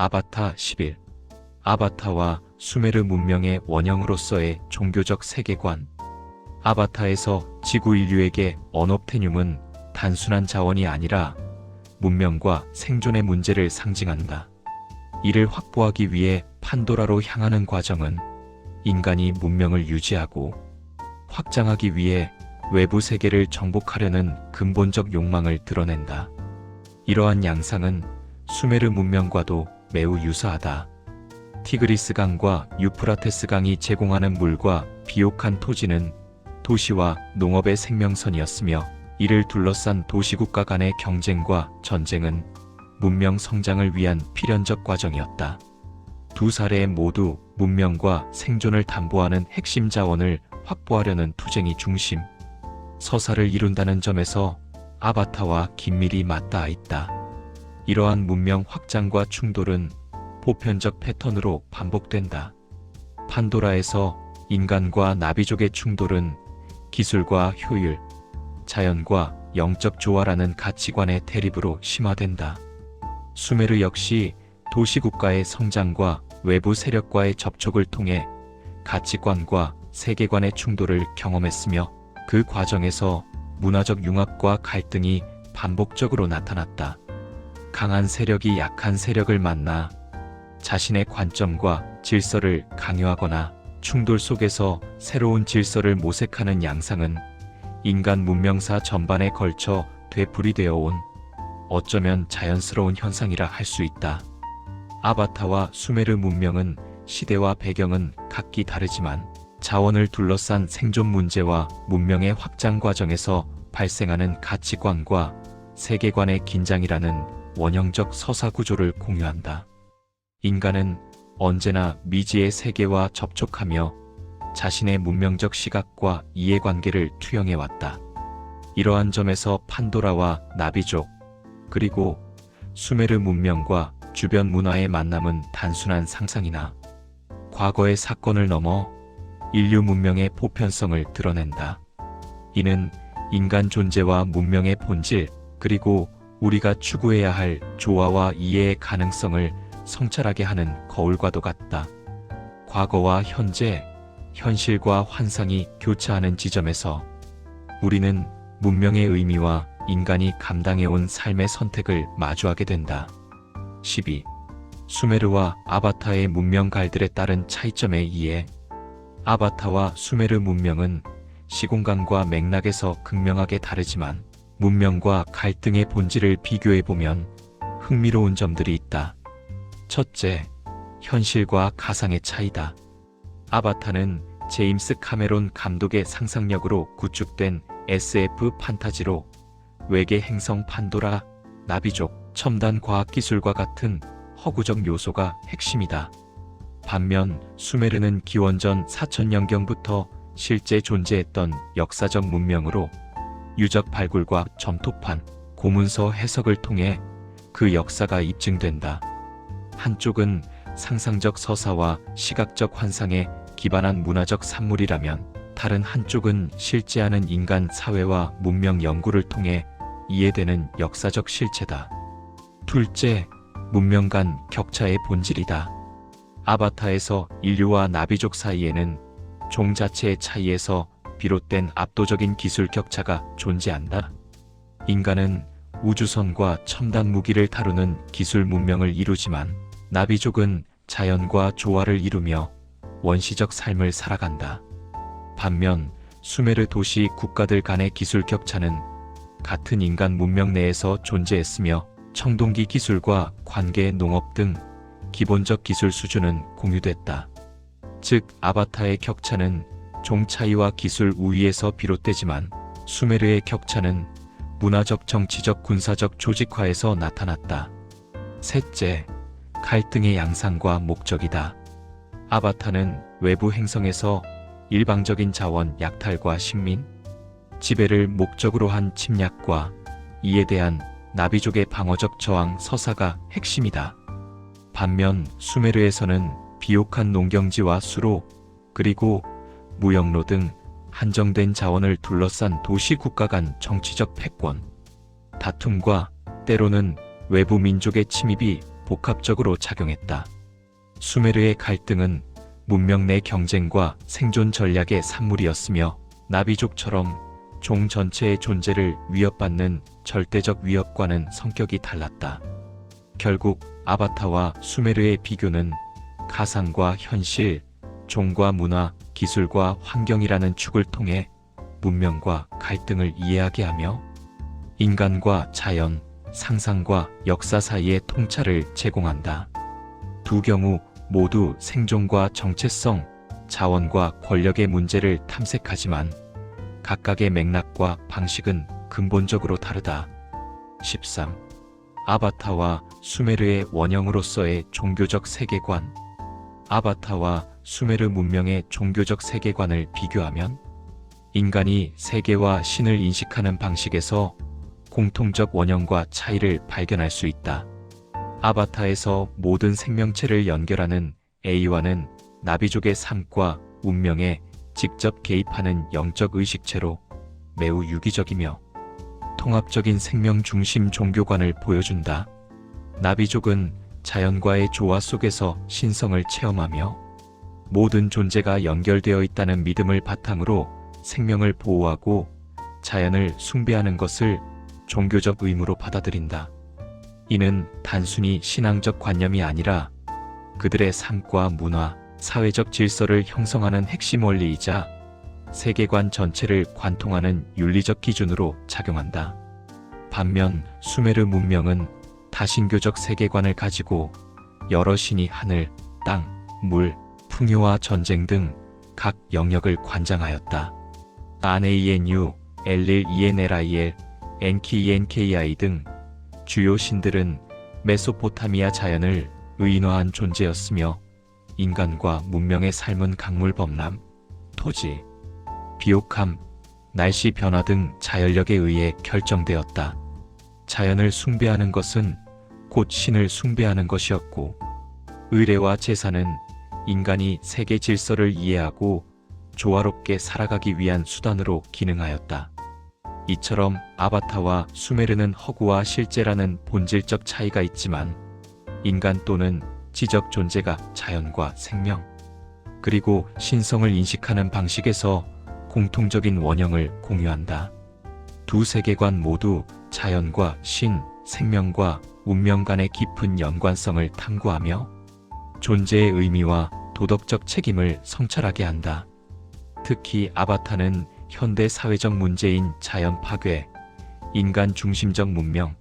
아바타 11. 아바타와 수메르 문명의 원형으로서의 종교적 세계관. 아바타에서 지구 인류에게 언옵테늄은 단순한 자원이 아니라 문명과 생존의 문제를 상징한다. 이를 확보하기 위해 판도라로 향하는 과정은 인간이 문명을 유지하고 확장하기 위해 외부 세계를 정복하려는 근본적 욕망을 드러낸다. 이러한 양상은 수메르 문명과도 매우 유사하다. 티그리스강과 유프라테스강이 제공하는 물과 비옥한 토지는 도시와 농업의 생명선이었으며, 이를 둘러싼 도시국가 간의 경쟁과 전쟁은 문명 성장을 위한 필연적 과정이었다. 두 사례에 모두 문명과 생존을 담보하는 핵심 자원을 확보하려는 투쟁이 중심 서사를 이룬다는 점에서 아바타와 긴밀히 맞닿아 있다. 이러한 문명 확장과 충돌은 보편적 패턴으로 반복된다. 판도라에서 인간과 나비족의 충돌은 기술과 효율, 자연과 영적 조화라는 가치관의 대립으로 심화된다. 수메르 역시 도시국가의 성장과 외부 세력과의 접촉을 통해 가치관과 세계관의 충돌을 경험했으며, 그 과정에서 문화적 융합과 갈등이 반복적으로 나타났다. 강한 세력이 약한 세력을 만나 자신의 관점과 질서를 강요하거나 충돌 속에서 새로운 질서를 모색하는 양상은 인간 문명사 전반에 걸쳐 되풀이되어 온 어쩌면 자연스러운 현상이라 할 수 있다. 아바타와 수메르 문명은 시대와 배경은 각기 다르지만 자원을 둘러싼 생존 문제와 문명의 확장 과정에서 발생하는 가치관과 세계관의 긴장이라는 원형적 서사 구조를 공유한다. 인간은 언제나 미지의 세계와 접촉하며 자신의 문명적 시각과 이해관계를 투영해왔다. 이러한 점에서 판도라와 나비족, 그리고 수메르 문명과 주변 문화의 만남은 단순한 상상이나 과거의 사건을 넘어 인류 문명의 보편성을 드러낸다. 이는 인간 존재와 문명의 본질, 그리고 우리가 추구해야 할 조화와 이해의 가능성을 성찰하게 하는 거울과도 같다. 과거와 현재, 현실과 환상이 교차하는 지점에서 우리는 문명의 의미와 인간이 감당해온 삶의 선택을 마주하게 된다. 12. 수메르와 아바타의 문명갈들에 따른 차이점에 의해 아바타와 수메르 문명은 시공간과 맥락에서 극명하게 다르지만 문명과 갈등의 본질을 비교해보면 흥미로운 점들이 있다. 첫째, 현실과 가상의 차이다. 아바타는 제임스 카메론 감독의 상상력으로 구축된 SF 판타지로 외계 행성 판도라, 나비족, 첨단 과학기술과 같은 허구적 요소가 핵심이다. 반면 수메르는 기원전 4000년경부터 실제 존재했던 역사적 문명으로 유적 발굴과 점토판, 고문서 해석을 통해 그 역사가 입증된다. 한쪽은 상상적 서사와 시각적 환상에 기반한 문화적 산물이라면, 다른 한쪽은 실제하는 인간 사회와 문명 연구를 통해 이해되는 역사적 실체다. 둘째, 문명 간 격차의 본질이다. 아바타에서 인류와 나비족 사이에는 종 자체의 차이에서 비롯된 압도적인 기술 격차가 존재한다. 인간은 우주선과 첨단 무기를 다루는 기술 문명을 이루지만 나비족은 자연과 조화를 이루며 원시적 삶을 살아간다. 반면 수메르 도시 국가들 간의 기술 격차는 같은 인간 문명 내에서 존재했으며, 청동기 기술과 관계 농업 등 기본적 기술 수준은 공유됐다. 즉, 아바타의 격차는 종 차이와 기술 우위에서 비롯되지만 수메르의 격차는 문화적, 정치적, 군사적 조직화에서 나타났다. 셋째, 갈등의 양상과 목적이다. 아바타는 외부 행성에서 일방적인 자원 약탈과 식민, 지배를 목적으로 한 침략과 이에 대한 나비족의 방어적 저항 서사가 핵심이다. 반면 수메르에서는 비옥한 농경지와 수로, 그리고 무역로 등 한정된 자원을 둘러싼 도시 국가 간 정치적 패권, 다툼과 때로는 외부 민족의 침입이 복합적으로 작용했다. 수메르의 갈등은 문명 내 경쟁과 생존 전략의 산물이었으며 나비족처럼 종 전체의 존재를 위협받는 절대적 위협과는 성격이 달랐다. 결국 아바타와 수메르의 비교는 가상과 현실, 종과 문화, 기술과 환경이라는 축을 통해 문명과 갈등을 이해하게 하며 인간과 자연, 상상과 역사 사이의 통찰을 제공한다. 두 경우 모두 생존과 정체성, 자원과 권력의 문제를 탐색하지만 각각의 맥락과 방식은 근본적으로 다르다. 13. 아바타와 수메르의 원형으로서의 종교적 세계관. 아바타와 수메르 문명의 종교적 세계관을 비교하면 인간이 세계와 신을 인식하는 방식에서 공통적 원형과 차이를 발견할 수 있다. 아바타에서 모든 생명체를 연결하는 에이와는 나비족의 삶과 운명에 직접 개입하는 영적 의식체로 매우 유기적이며 통합적인 생명 중심 종교관을 보여준다. 나비족은 자연과의 조화 속에서 신성을 체험하며 모든 존재가 연결되어 있다는 믿음을 바탕으로 생명을 보호하고 자연을 숭배하는 것을 종교적 의무로 받아들인다. 이는 단순히 신앙적 관념이 아니라 그들의 삶과 문화, 사회적 질서를 형성하는 핵심 원리이자 세계관 전체를 관통하는 윤리적 기준으로 작용한다. 반면 수메르 문명은 다신교적 세계관을 가지고 여러 신이 하늘, 땅, 물, 풍요와 전쟁 등 각 영역을 관장하였다. 아네이엔유, 엘릴 이에네라이엘, 엔키이엔케이아이 등 주요 신들은 메소포타미아 자연을 의인화한 존재였으며 인간과 문명의 삶은 강물 범람, 토지, 비옥함, 날씨 변화 등 자연력에 의해 결정되었다. 자연을 숭배하는 것은 곧 신을 숭배하는 것이었고 의례와 제사는 인간이 세계 질서를 이해하고 조화롭게 살아가기 위한 수단으로 기능하였다. 이처럼 아바타와 수메르는 허구와 실제라는 본질적 차이가 있지만 인간 또는 지적 존재가 자연과 생명, 그리고 신성을 인식하는 방식에서 공통적인 원형을 공유한다. 두 세계관 모두 자연과 신, 생명과 운명 간의 깊은 연관성을 탐구하며 존재의 의미와 도덕적 책임을 성찰하게 한다. 특히 아바타는 현대 사회적 문제인 자연 파괴, 인간 중심적 문명,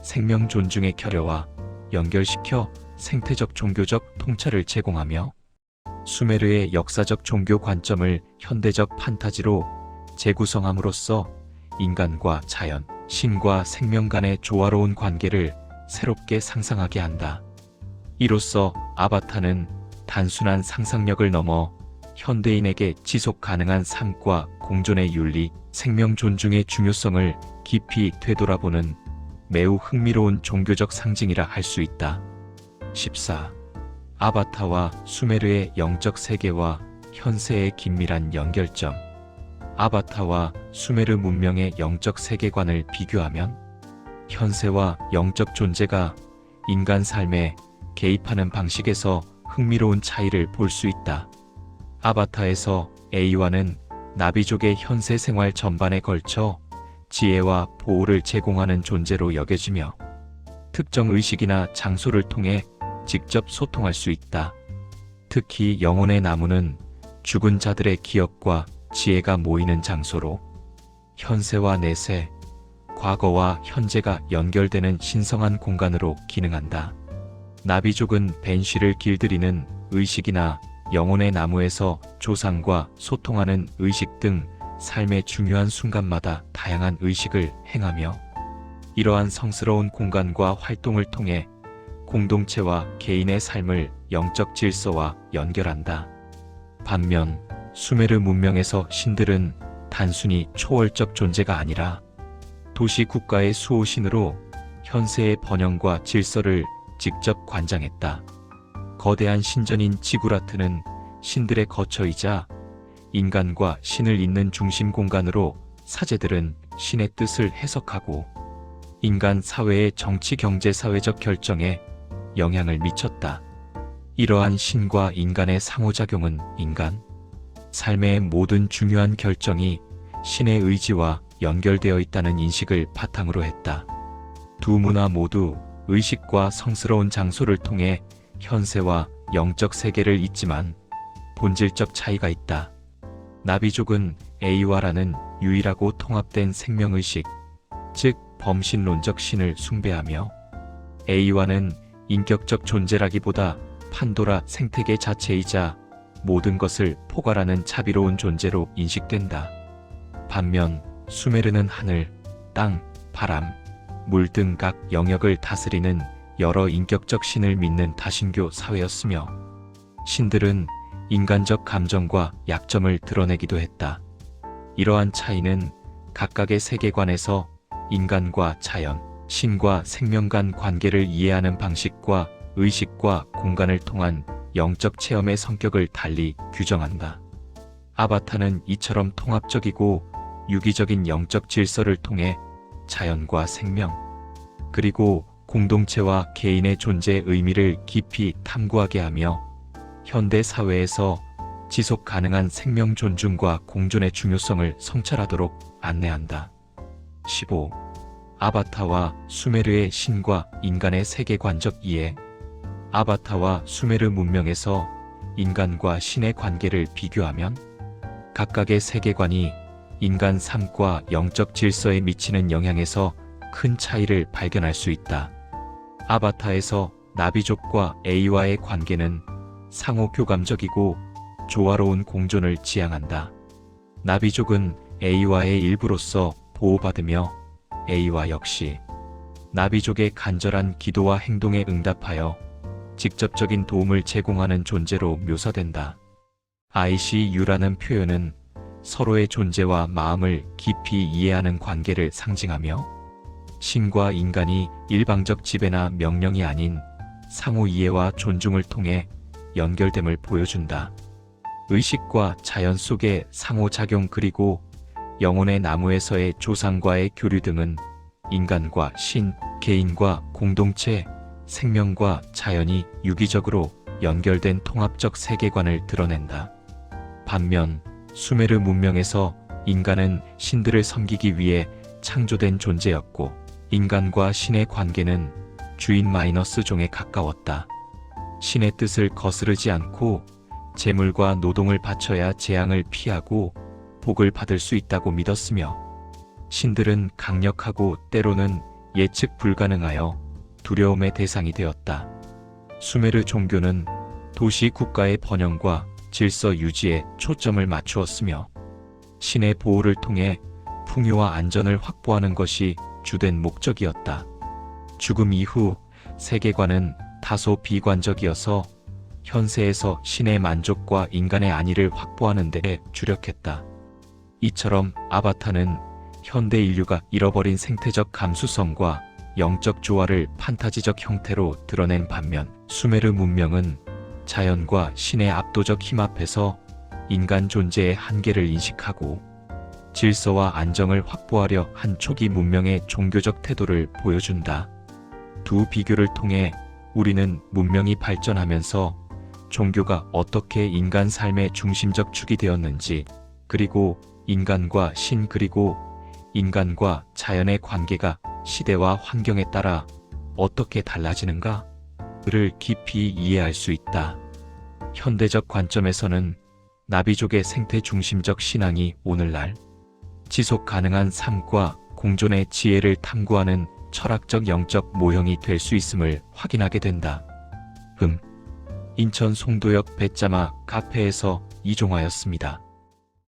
생명 존중의 결여와 연결시켜 생태적 종교적 통찰을 제공하며 수메르의 역사적 종교 관점을 현대적 판타지로 재구성함으로써 인간과 자연, 신과 생명 간의 조화로운 관계를 새롭게 상상하게 한다. 이로써 아바타는 단순한 상상력을 넘어 현대인에게 지속 가능한 삶과 공존의 윤리, 생명 존중의 중요성을 깊이 되돌아보는 매우 흥미로운 종교적 상징이라 할 수 있다. 14. 아바타와 수메르의 영적 세계와 현세의 긴밀한 연결점. 아바타와 수메르 문명의 영적 세계관을 비교하면 현세와 영적 존재가 인간 삶에 개입하는 방식에서 흥미로운 차이를 볼 수 있다. 아바타에서 에이와는 나비족의 현세 생활 전반에 걸쳐 지혜와 보호를 제공하는 존재로 여겨지며 특정 의식이나 장소를 통해 직접 소통할 수 있다. 특히 영혼의 나무는 죽은 자들의 기억과 지혜가 모이는 장소로 현세와 내세, 과거와 현재가 연결되는 신성한 공간으로 기능한다. 나비족은 벤쉬를 길들이는 의식이나 영혼의 나무에서 조상과 소통하는 의식 등 삶의 중요한 순간마다 다양한 의식을 행하며 이러한 성스러운 공간과 활동을 통해 공동체와 개인의 삶을 영적 질서와 연결한다. 반면 수메르 문명에서 신들은 단순히 초월적 존재가 아니라 도시 국가의 수호신으로 현세의 번영과 질서를 직접 관장했다. 거대한 신전인 지구라트는 신들의 거처이자 인간과 신을 잇는 중심 공간으로 사제들은 신의 뜻을 해석하고 인간 사회의 정치 경제 사회적 결정에 영향을 미쳤다. 이러한 신과 인간의 상호작용은 인간 삶의 모든 중요한 결정이 신의 의지와 연결되어 있다는 인식을 바탕으로 했다. 두 문화 모두 의식과 성스러운 장소를 통해 현세와 영적 세계를 잇지만 본질적 차이가 있다. 나비족은 에이와라는 유일하고 통합된 생명의식, 즉 범신론적 신을 숭배하며, 에이와는 인격적 존재라기보다 판도라 생태계 자체이자 모든 것을 포괄하는 자비로운 존재로 인식된다. 반면 수메르는 하늘, 땅, 바람, 물 등 각 영역을 다스리는 여러 인격적 신을 믿는 다신교 사회였으며, 신들은 인간적 감정과 약점을 드러내기도 했다. 이러한 차이는 각각의 세계관에서 인간과 자연, 신과 생명 간 관계를 이해하는 방식과 의식과 공간을 통한 영적 체험의 성격을 달리 규정한다. 아바타는 이처럼 통합적이고 유기적인 영적 질서를 통해 자연과 생명, 그리고 공동체와 개인의 존재의 의미를 깊이 탐구하게 하며 현대 사회에서 지속 가능한 생명 존중과 공존의 중요성을 성찰하도록 안내한다. 15. 아바타와 수메르의 신과 인간의 세계관적 이해. 아바타와 수메르 문명에서 인간과 신의 관계를 비교하면 각각의 세계관이 인간 삶과 영적 질서에 미치는 영향에서 큰 차이를 발견할 수 있다. 아바타에서 나비족과 에이와의 관계는 상호 교감적이고 조화로운 공존을 지향한다. 나비족은 에이와의 일부로서 보호받으며 에이와 역시 나비족의 간절한 기도와 행동에 응답하여 직접적인 도움을 제공하는 존재로 묘사된다. ICU라는 표현은 서로의 존재와 마음을 깊이 이해하는 관계를 상징하며 신과 인간이 일방적 지배나 명령이 아닌 상호 이해와 존중을 통해 연결됨을 보여준다. 의식과 자연 속의 상호작용 그리고 영혼의 나무에서의 조상과의 교류 등은 인간과 신, 개인과 공동체, 생명과 자연이 유기적으로 연결된 통합적 세계관을 드러낸다. 반면 수메르 문명에서 인간은 신들을 섬기기 위해 창조된 존재였고 인간과 신의 관계는 주인 마이너스 종에 가까웠다. 신의 뜻을 거스르지 않고 재물과 노동을 바쳐야 재앙을 피하고 복을 받을 수 있다고 믿었으며 신들은 강력하고 때로는 예측 불가능하여 두려움의 대상이 되었다. 수메르 종교는 도시 국가의 번영과 질서 유지에 초점을 맞추었으며 신의 보호를 통해 풍요와 안전을 확보하는 것이 주된 목적이었다. 죽음 이후 세계관은 다소 비관적이어서 현세에서 신의 만족과 인간의 안위를 확보하는 데 주력했다. 이처럼 아바타는 현대 인류가 잃어버린 생태적 감수성과 영적 조화를 판타지적 형태로 드러낸 반면 수메르 문명은 자연과 신의 압도적 힘 앞에서 인간 존재의 한계를 인식하고 질서와 안정을 확보하려 한 초기 문명의 종교적 태도를 보여준다. 두 비교를 통해 우리는 문명이 발전하면서 종교가 어떻게 인간 삶의 중심적 축이 되었는지, 그리고 인간과 신 그리고 인간과 자연의 관계가 시대와 환경에 따라 어떻게 달라지는가를 깊이 이해할 수 있다. 현대적 관점에서는 나비족의 생태 중심적 신앙이 오늘날 지속 가능한 삶과 공존의 지혜를 탐구하는 철학적 영적 모형이 될 수 있음을 확인하게 된다. 인천 송도역 배짜마 카페에서 이종화였습니다.